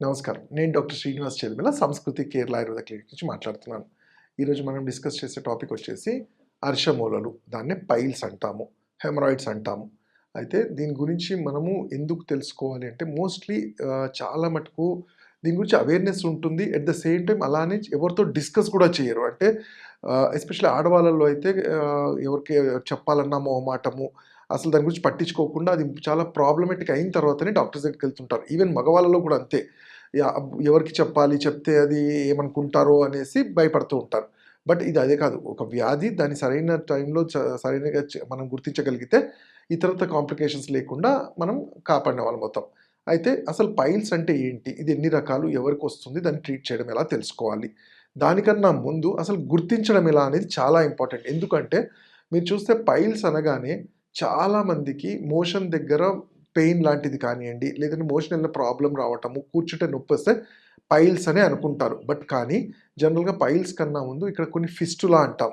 నమస్కారం. నేను డాక్టర్ శ్రీనివాస్ చెరిమెల సంస్కృతి కేరళ ఆయుర్వేద క్లినిక్ నుంచి మాట్లాడుతున్నాను. ఈరోజు మనం డిస్కస్ చేసే టాపిక్ వచ్చేసి అర్షమూలలు. దాన్నే పైల్స్ అంటాము. హెమరాయిడ్స్ అంటాము. అయితే దీని గురించి మనము ఎందుకు తెలుసుకోవాలి అంటే మోస్ట్‌లీ చాలా మటుకు దీని గురించి అవేర్‌నెస్ ఉంటుంది. ఎట్ ద సేమ్ టైమ్ అలానే ఎవరితో డిస్కస్ కూడా చేయరు. అంటే ఎస్పెషల్లీ ఆడవాళ్ళలో అయితే ఎవరికి చెప్పాలన్నా మొహమాటము. అసలు దాని గురించి పట్టించుకోకుండా అది చాలా ప్రాబ్లమాటిక్ అయిన తర్వాతనే డాక్టర్స్ దగ్గరికెళ్తుంటారు. ఈవెన్ మగవాళ్ళలో కూడా అంతే. ఎవరికి చెప్పాలి? చెప్తే అది ఏమనుకుంటారో అనేసి భయపడుతూ ఉంటారు. బట్ ఇది అదే కాదు. ఒక వ్యాధి దాన్ని సరైన టైంలో సరైనగా మనం గుర్తించగలిగితే ఇతరత్ర కాంప్లికేషన్స్ లేకుండా మనం కాపాడిన వాళ్ళమవుతాం. అయితే అసలు పైల్స్ అంటే ఏంటి? ఇది ఎన్ని రకాలు? ఎవరికొస్తుంది? దాన్ని ట్రీట్ చేయడం ఎలా తెలుసుకోవాలి? దానికన్నా ముందు అసలు గుర్తించడం ఎలా అనేది చాలా ఇంపార్టెంట్. ఎందుకంటే మీరు చూస్తే పైల్స్ అనగానే చాలా మందికి మోషన్ దగ్గర పెయిన్ లాంటిది కానియండి, లేదంటే మోషన్ ఏమైనా ప్రాబ్లమ్ రావటము, కూర్చుంటే నొప్పొస్తే పైల్స్ అనే అనుకుంటారు. బట్ కానీ జనరల్‌గా పైల్స్ కన్నా ముందు ఇక్కడ కొన్ని ఫిస్టులా అంటాం.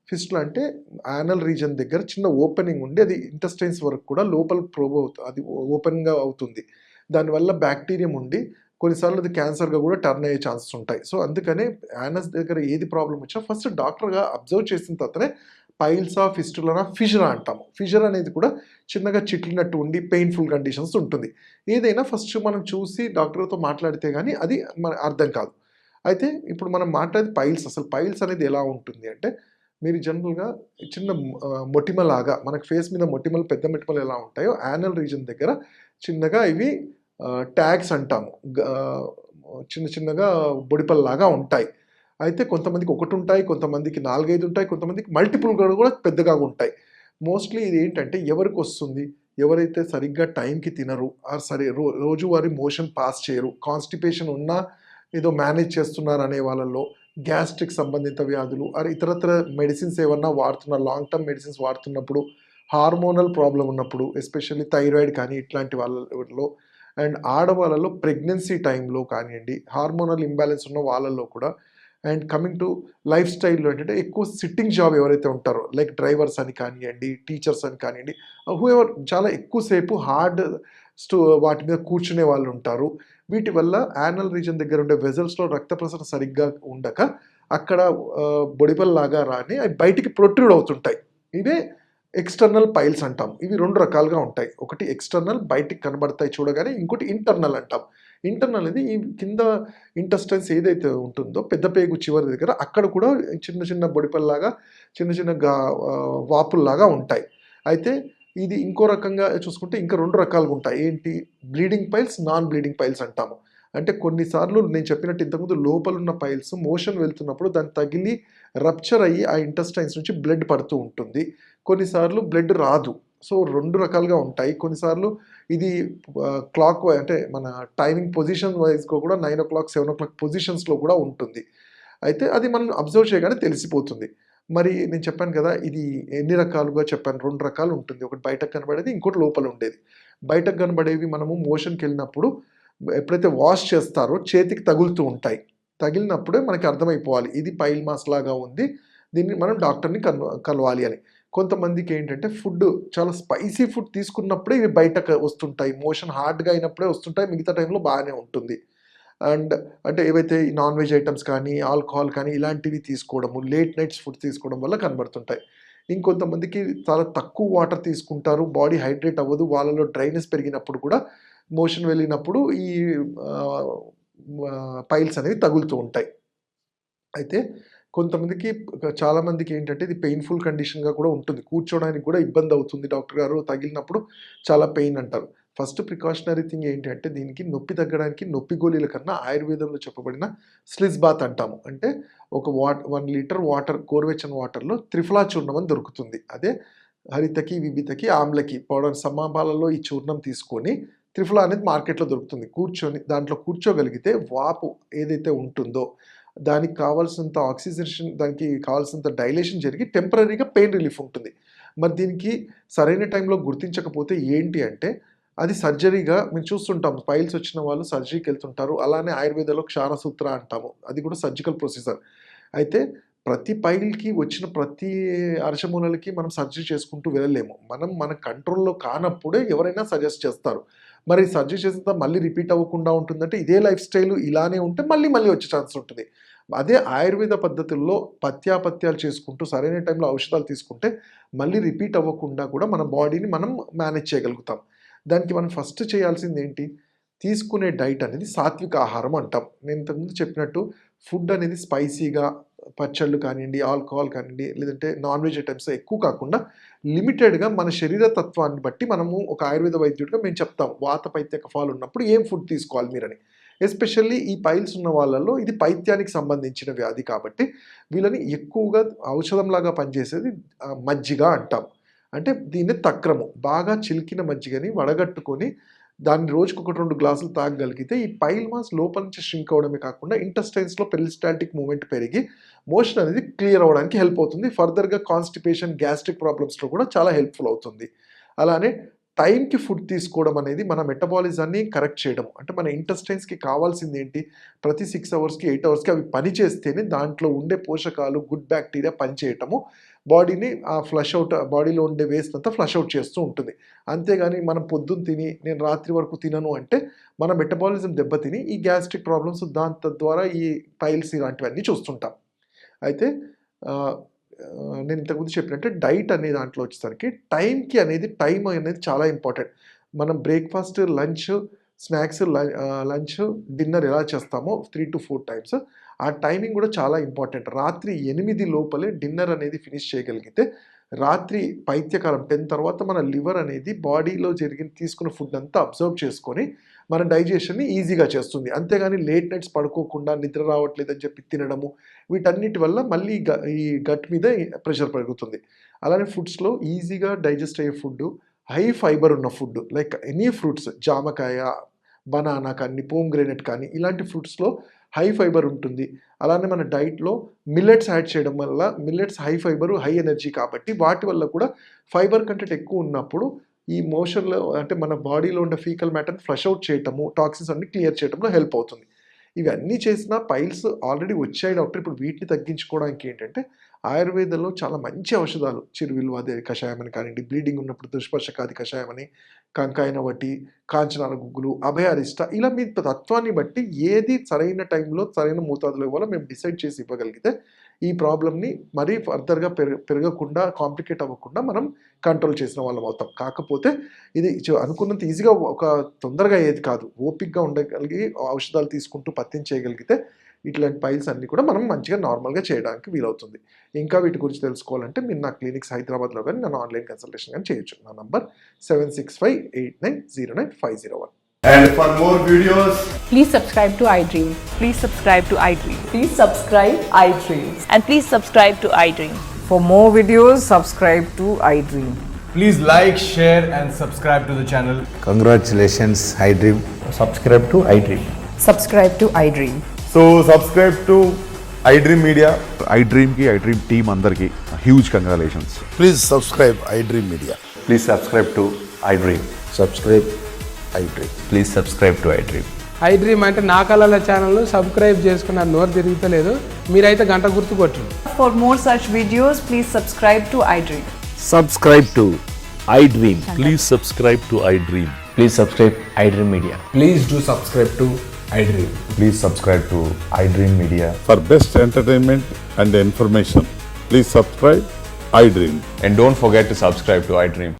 ఫిస్టులా అంటే యానల్ రీజియన్ దగ్గర చిన్న ఓపెనింగ్ ఉండి అది ఇంటెస్టైన్స్ వరకు కూడా లోపల ప్రోబ్ అది ఓపెన్‌గా అవుతుంది. దానివల్ల బాక్టీరియం ఉండి కొన్నిసార్లు అది క్యాన్సర్‌గా కూడా టర్న్ అయ్యే ఛాన్సెస్ ఉంటాయి. సో, అందుకనే యానస్ దగ్గర ఏది ప్రాబ్లమ్ వచ్చినా ఫస్ట్ డాక్టర్‌గా అబ్జర్వ్ చేసిన తర్వాతనే పైల్సా, ఫిస్టులానా, ఫిషరా అంటాము. ఫిషర్ అనేది కూడా చిన్నగా చిట్లినట్టు ఉండి పెయిన్‌ఫుల్ కండిషన్స్ ఉంటుంది. ఏదైనా ఫస్ట్ మనం చూసి డాక్టర్‌తో మాట్లాడితే గాని అది అర్థం కాదు. అయితే ఇప్పుడు మనం మాట్లాడేది పైల్స్. అసలు పైల్స్ అనేది ఎలా ఉంటుంది అంటే, మీరు జనరల్‌గా చిన్న మొటిమలాగా మనకు ఫేస్ మీద మొటిమలు, పెద్ద మొటిమలు ఎలా ఉంటాయో యానల్ రీజియన్ దగ్గర చిన్నగా ఇవి ట్యాగ్స్ అంటాము. చిన్న చిన్నగా బొడిపల్లాగా ఉంటాయి. అయితే కొంతమందికి ఒకటుంటాయి, కొంతమందికి 4, 5 ఉంటాయి, కొంతమందికి మల్టిపుల్‌గా కూడా పెద్దగా ఉంటాయి. మోస్ట్‌లీ ఇదేంటంటే ఎవరికొస్తుంది? ఎవరైతే సరిగ్గా టైంకి తినరు, సరే రోజువారీ మోషన్ పాస్ చేయరు, కాన్‌స్టిపేషన్ ఉన్నా ఏదో మేనేజ్ చేస్తున్నారనే వాళ్ళలో, గ్యాస్ట్రిక్ సంబంధిత వ్యాధులు, ఇతరత్ర మెడిసిన్స్ ఏమన్నా వాడుతున్నారు, లాంగ్ టర్మ్ మెడిసిన్స్ వాడుతున్నప్పుడు, హార్మోనల్ ప్రాబ్లమ్ ఉన్నప్పుడు, ఎస్పెషల్లీ థైరాయిడ్ కానీ ఇట్లాంటి వాళ్ళలో అండ్ ఆడవాళ్ళలో ప్రెగ్నెన్సీ టైంలో కానియండి, హార్మోనల్ ఇంబాలెన్స్ ఉన్న వాళ్ళలో కూడా అండ్ కమింగ్ టు లైఫ్ స్టైల్‌లో ఏంటంటే ఎక్కువ సిట్టింగ్ జాబ్ ఎవరైతే ఉంటారో లైక్ డ్రైవర్స్ అని కానియండి, టీచర్స్ అని కానియండి, హూఎవర్ చాలా ఎక్కువ సేపు హార్డ్ స్టో వాటి మీద కూర్చునే వాళ్ళుంటారు. వీటి వల్ల యానల్ రీజియన్ దగ్గర ఉండే వెసల్స్‌లో రక్త ప్రసరణ సరిగ్గా ఉండక అక్కడ బొడిపెల్లాగా రాని అవి బయటికి ప్రొట్రూడ్ అవుతుంటాయి. ఇవే ఎక్స్‌టర్నల్ పైల్స్ అంటాం. ఇవి 2 రకాలుగా ఉంటాయి. ఒకటి ఎక్స్‌టర్నల్ బయటికి కనబడతాయి చూడగానే. ఇంకోటి ఇంటర్నల్ అంటాం. ఇంటర్నల్ అనేది ఈ కింద ఇంటెస్టైన్స్ ఏదైతే ఉంటుందో పెద్ద పేగు చివరి దగ్గర అక్కడ కూడా చిన్న చిన్న బొడిపెల్లాగా చిన్న చిన్న వాపుల్లాగా ఉంటాయి. అయితే ఇది ఇంకో రకంగా చూసుకుంటే ఇంకా 2 రకాలుగా ఉంటాయి. ఏంటి? Bleeding piles, non bleeding piles అంటాము. అంటే కొన్నిసార్లు నేను చెప్పినట్టు ఇంతకుముందు లోపలున్న పైల్స్ మోషన్ వెళ్తున్నప్పుడు దాన్ని తగిలి రప్చర్ అయ్యి ఆ ఇంటెస్టైన్స్ నుంచి బ్లడ్ పడుతూ ఉంటుంది. కొన్నిసార్లు బ్లడ్ రాదు. సో, 2 రకాలుగా ఉంటాయి. కొన్నిసార్లు ఇది అంటే మన టైమింగ్ పొజిషన్ వైస్‌గా కూడా 9:00, 7:00 పొజిషన్స్‌లో కూడా ఉంటుంది. అయితే అది మనం అబ్జర్వ్ చేయగానే తెలిసిపోతుంది. మరి నేను చెప్పాను కదా! ఇది ఎన్ని రకాలుగా చెప్పాను. 2 రకాలు ఉంటుంది. ఒకటి బయటకు కనబడేది, ఇంకోటి లోపల ఉండేది. బయటకు కనబడేవి మనము మోషన్‌కెళ్ళినప్పుడు ఎప్పుడైతే వాష్ చేస్తారో చేతికి తగులుతూ ఉంటాయి. తగిలినప్పుడే మనకి అర్థమైపోవాలి. ఇది పైల్ మాస్ లాగా ఉంది. దీన్ని మనం డాక్టర్‌ని కలవాలి అని. కొంతమందికేంటంటే చాలా స్పైసీ ఫుడ్ తీసుకున్నప్పుడే ఇవి బయటకు వస్తుంటాయి. మోషన్ హార్డ్‌గా అయినప్పుడే వస్తుంటాయి. మిగతా టైంలో బానే ఉంటుంది. అండ్ అంటే ఏవైతే ఈ నాన్ వెజ్ ఐటెమ్స్ కానీ, ఆల్కహాల్ కానీ ఇలాంటివి తీసుకోవడము, లేట్ నైట్స్ ఫుడ్ తీసుకోవడం వల్ల కనబడుతుంటాయి. ఇంకొంతమందికి చాలా తక్కువ వాటర్ తీసుకుంటారు. బాడీ హైడ్రేట్ అవ్వదు. వాళ్ళలో డ్రైనెస్ పెరిగినప్పుడు కూడా మోషన్ వెళ్ళినప్పుడు ఈ ఆహ్, పైల్స్ అనేవి తగులుతూ ఉంటాయి. అయితే కొంతమందికి చాలా మందికేంటంటే ఇది పెయిన్‌ఫుల్ కండిషన్‌గా కూడా ఉంటుంది. కూర్చోవడానికి కూడా ఇబ్బందవుతుంది డాక్టర్ గారు తగిలినప్పుడు చాలా పెయిన్ అంటారు. ఫస్ట్ ప్రికాషనరీ థింగ్ ఏంటి అంటే దీనికి నొప్పి తగ్గడానికి నొప్పి గోళీల కన్నా ఆయుర్వేదంలో చెప్పబడిన స్లిజ్ బాత్ అంటాము. అంటే ఒక 1 లీటర్ వాటర్ గోరువెచ్చని వాటర్‌లో త్రిఫలా చూర్ణం అని దొరుకుతుంది. అదే హరితకి, విభితకి, ఆమ్లకి పౌడర్ సమపాలలో ఈ చూర్ణం తీసుకొని త్రిఫలా అనేది మార్కెట్‌లో దొరుకుతుంది. దాంట్లో కూర్చోగలిగితే వాపు ఏదైతే ఉంటుందో దానికి కావాల్సినంత ఆక్సిజనేషన్ దానికి కావాల్సినంత డైలేషన్ జరిగి టెంపరరీగా పెయిన్ రిలీఫ్ ఉంటుంది. మరి దీనికి సరైన టైంలో గుర్తించకపోతే ఏంటి అంటే, అది సర్జరీగా మేము చూస్తుంటాం. పైల్స్ వచ్చిన వాళ్ళు సర్జరీకెళ్తుంటారు. అలానే ఆయుర్వేదంలో క్షారసూత్ర అంటాము. అది కూడా సర్జికల్ ప్రొసీజర్. అయితే ప్రతి పైల్‌కి వచ్చిన ప్రతి అర్షమూలలకి మనం సర్జరీ చేసుకుంటూ వెళ్ళలేము. మనం మన కంట్రోల్‌లో కానప్పుడే ఎవరైనా సజెస్ట్ చేస్తారు. మరి సర్జరీ చేసిన మళ్ళీ రిపీట్ అవ్వకుండా ఉంటుందంటే ఇదే లైఫ్ స్టైల్ ఇలానే ఉంటే మళ్ళీ వచ్చే ఛాన్స్ ఉంటుంది. అదే ఆయుర్వేద పద్ధతుల్లో పథ్యాపత్యాలు చేసుకుంటూ సరైన టైంలో ఔషధాలు తీసుకుంటే మళ్ళీ రిపీట్ అవ్వకుండా కూడా మన బాడీని మనం మేనేజ్ చేయగలుగుతాం. దానికి మనం ఫస్ట్ చేయాల్సిందేంటి? తీసుకునే డైట్ అనేది సాత్విక ఆహారం అంటాం. నేను ఇంతకుముందు చెప్పినట్టు ఫుడ్ అనేది స్పైసీగా పచ్చళ్ళు కానియండి, ఆల్కహాల్ కానియండి, లేదంటే నాన్ వెజ్ ఐటెమ్స్ ఎక్కువ కాకుండా లిమిటెడ్‌గా మన శరీర తత్వాన్ని బట్టి మనము ఒక ఆయుర్వేద వైద్యుడిగా మేము చెప్తాం. వాత పైత్య కఫాలు ఉన్నప్పుడు ఏం ఫుడ్ తీసుకోవాలి మీరని. ఎస్పెషల్లీ ఈ పైల్స్ ఉన్న వాళ్ళలో ఇది పైత్యానికి సంబంధించిన వ్యాధి కాబట్టి వీళ్ళని ఎక్కువగా ఔషధంలాగా పనిచేసేది మజ్జిగ అంటాం. అంటే దీన్ని తక్రము. బాగా చిలికిన మజ్జిగని వడగట్టుకొని దాన్ని రోజుకొకటి 2 గ్లాసులు తాగగలిగితే ఈ పైల్ మాస్ లోపల నుంచి ష్రింక్ అవ్వడమే కాకుండా ఇంటెస్టైన్స్‌లో పెరిస్టాల్టిక్ మూవ్‌మెంట్ పెరిగి మోషన్ అనేది క్లియర్ అవ్వడానికి హెల్ప్ అవుతుంది. ఫర్దర్‌గా కాన్‌స్టిపేషన్, గ్యాస్ట్రిక్ ప్రాబ్లమ్స్‌లో కూడా చాలా హెల్ప్‌ఫుల్ అవుతుంది. అలానే టైంకి ఫుడ్ తీసుకోవడం అనేది మన మెటబాలిజాన్ని కరెక్ట్ చేయడం. అంటే మన ఇంటెస్టైన్స్‌కి కావాల్సిందేంటి? ప్రతి 6 అవర్స్‌కి, 8 అవర్స్‌కి అవి పని చేస్తేనే దాంట్లో ఉండే పోషకాలు, గుడ్ బ్యాక్టీరియా పనిచేయటము బాడీని ఫ్లష్ అవుట్ బాడీలో ఉండే వేస్ట్ అంతా ఫ్లష్ అవుట్ చేస్తూ ఉంటుంది. అంతేగాని మనం పొద్దున్న తిని నేను రాత్రి వరకు తినను అంటే మన మెటబాలిజం దెబ్బతిని ఈ గ్యాస్ట్రిక్ ప్రాబ్లమ్స్ దాని తద్వారా ఈ పైల్స్ ఇలాంటివన్నీ చూస్తుంటాం. అయితే నేను ఇంతకుముందు చెప్పినట్టే డైట్ అనే దాంట్లో వచ్చేసరికి టైం అనేది చాలా ఇంపార్టెంట్. మనం breakfast, lunch, snacks, lunch, dinner ఎలా చేస్తామో 3-4 టైమ్స్ ఆ టైమింగ్ కూడా చాలా ఇంపార్టెంట్. రాత్రి 8 లోపలే డిన్నర్ అనేది ఫినిష్ చేయగలిగితే రాత్రి పైత్యకాలం 10 తర్వాత మన లివర్ అనేది బాడీలో తీసుకున్న ఫుడ్ అంతా అబ్జర్వ్ చేసుకొని మన డైజెషన్‌ని ఈజీగా చేస్తుంది. అంతేగాని లేట్ నైట్స్ పడుకోకుండా నిద్ర రావట్లేదని చెప్పి తినడము వీటన్నిటి వల్ల మళ్ళీ ఈ గట్ మీద ప్రెషర్ పెరుగుతుంది. అలానే ఫుడ్స్‌లో ఈజీగా డైజెస్ట్ అయ్యే ఫుడ్డు, హై ఫైబర్ ఉన్న ఫుడ్ లైక్ ఎనీ ఫ్రూట్స్ జామకాయ, బనానా కానీ, పోమ్‌గ్రానైట్ కానీ ఇలాంటి ఫ్రూట్స్‌లో హై ఫైబర్ ఉంటుంది. అలానే మన డైట్‌లో మిల్లెట్స్ యాడ్ చేయడం వల్ల millets high fibre, high energy కాబట్టి వాటి వల్ల కూడా ఫైబర్ కంటెంట్ ఎక్కువ ఉన్నప్పుడు ఈ మోషన్‌లో అంటే మన బాడీలో ఉండే ఫీకల్ మ్యాటర్‌ని ఫ్లష్ అవుట్ చేయటము, టాక్సిన్స్ అన్ని క్లియర్ చేయడంలో హెల్ప్ అవుతుంది. ఇవన్నీ చేసినా పైల్స్ ఆల్రెడీ వచ్చాయి డాక్టర్. ఇప్పుడు వీటిని తగ్గించుకోవడానికి ఏంటంటే ఆయుర్వేదంలో చాలా మంచి ఔషధాలు చిరువిల్వాది కషాయం అని కానివ్వండి, బ్లీడింగ్ ఉన్నప్పుడు దుష్పర్శకాది కషాయం అని, కంకాయన వటి, కాంచనాల గుగ్గులు, అభయారిష్ట ఇలా మీ తత్వాన్ని బట్టి ఏది సరైన టైంలో సరైన మోతాదులో ఇవ్వాలో మేము డిసైడ్ చేసి ఇవ్వగలిగితే ఈ ప్రాబ్లమ్‌ని మరీ ఫర్దర్‌గా పెరగకుండా, కాంప్లికేట్ అవ్వకుండా మనం కంట్రోల్ చేసిన వాళ్ళం అవుతాం. కాకపోతే ఇది అనుకున్నంత ఈజీగా తొందరగా అయ్యేది కాదు. ఓపికగా ఉండగలిగి ఔషధాలు తీసుకుంటూ పత్యం చేయగలిగితే ఇట్లాంటి పైల్స్ అన్నీ కూడా మనం మంచిగా నార్మల్‌గా చేయడానికి వీలవుతుంది. ఇంకా వీటి గురించి తెలుసుకోవాలంటే మీరు నా క్లినిక్స్ హైదరాబాద్‌లో గాని, నన్ను ఆన్‌లైన్ కన్సల్టేషన్ గాని చేయొచ్చు. నా number 7658909501. And for more videos, Please subscribe to iDream. Please subscribe to iDream. Please subscribe iDream. And please subscribe to iDream. For more videos, subscribe to iDream. please like, share and subscribe to the channel. Congratulations, iDream. subscribe to iDream. Subscribe to iDream. So subscribe to iDream Media. iDream team అందరికి huge congratulations. Please subscribe iDream Media. Please subscribe to iDream. Subscribe iDream. Please subscribe to iDream. iDream అంటే నా కళల channel subscribe చేసుకున్న నోరు తిరుగుతలేదు, మీరైతే గంట గుర్తు కొట్టండి. For more such videos, please subscribe to iDream. Subscribe to iDream. Please subscribe to iDream. Please subscribe iDream Media. Please do subscribe to iDream. Please subscribe to iDream Media. For best entertainment and information, please subscribe iDream. And don't forget to subscribe to iDream.